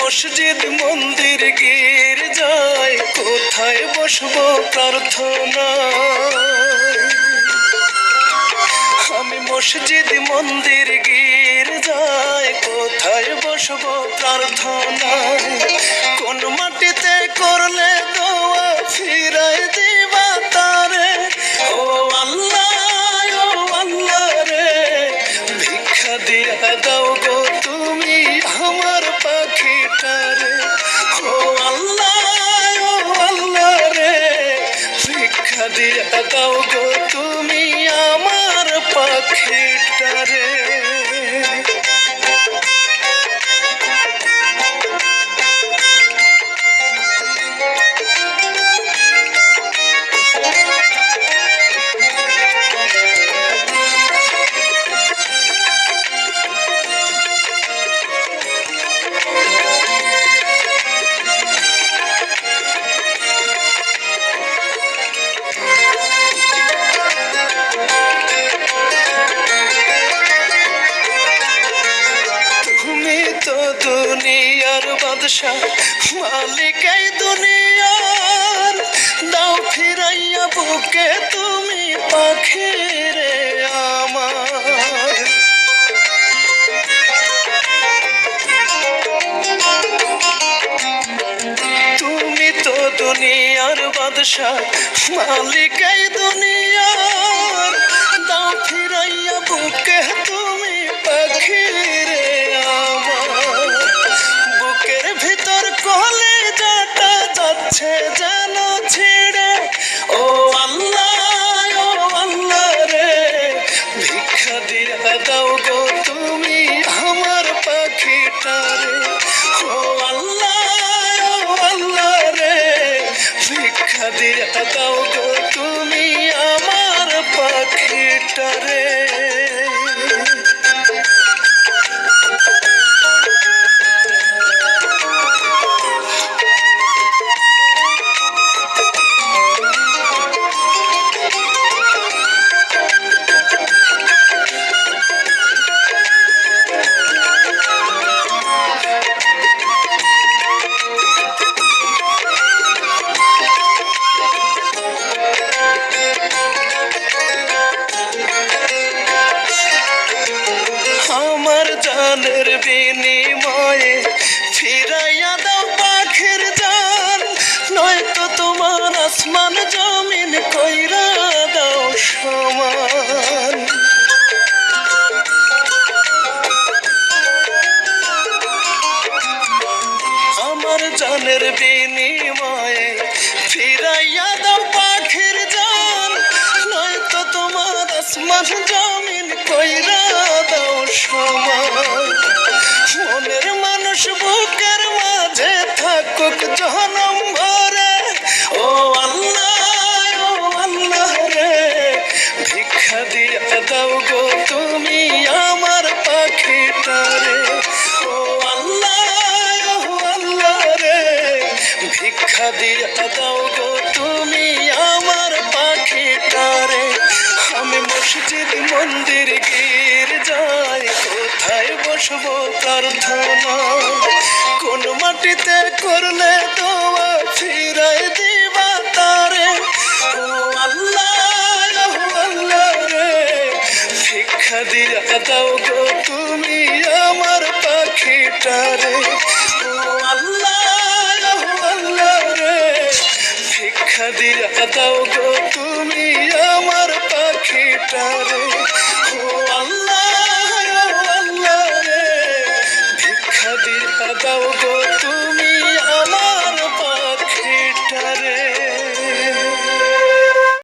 মসজিদ মন্দির গির্জায় কোথায় বসবো প্রার্থনা। আমি মসজিদ মন্দির গির্জায় কোথায় বসবো প্রার্থনা। কোন মাটিতে করলে দোয়া ফিরাই দিবা তারে। ও আল্লাহ রে, ভিক্ষা দিয়া দাও গো তুমি আমার পাখিটারে। ও আল্লাহ রে, ভিক্ষা দিয়া দাও গো তুমি আমার পাখিটারে। দুনিয়ার বাদশা মালিক এই দুনিয়ার, দাও ফিরাইয়া বুকে তুমি পাখিরে আমার। তুমি তো দুনিয়ার বাদশা মালিক এই দুনিয়ার, দাও ফিরাইয়া বুকে তুমি পাখিরে আমার। বুকের ভিতর কলিজাটা যাচ্ছে যেন ছিড়ে। ও আল্লাহ রে, ভিক্ষা দিয়া দাও গো তুমি আমার পাখিটারে। ও আল্লাহ রে, ভিক্ষা দিয়া দাও গো তুমি আমার পাখিটারে। আমার জানের বিনিময়ে ফিরাইয়া দাও পাখির জান, নয়তো তোমার আসমান জমিন কইরা দাও সমান। আমার জানের বিনিময়ে ফিরাইয়া দাও পাখির জান, নয়তো তোমার আসমান জমিন কইরা দাও সমান। মনের মানুষ বুকের মাঝে থাকুক জনম ভরে। ও আল্লাহ রে, ভিক্ষা দিয়া দাও গো তুমি আমার পাখিটারে। ও আল্লাহ রে, ভিক্ষা দিয়া দাও গো তুমি আমার পাখিটারে। আমি মসজিদ মন্দির গির্জায় কোথায় বসবো প্রার্থনা। কোন মাটিতে করলে দোয়া ফিরাই দিবা তারে। ও আল্লাহ রে, ভিক্ষা দিয়া দাও গো তুমি আমার পাখিটারে। ও আল্লাহ রে, ভিক্ষা দিয়া দাও গো তুমি আমার পাখিটারে।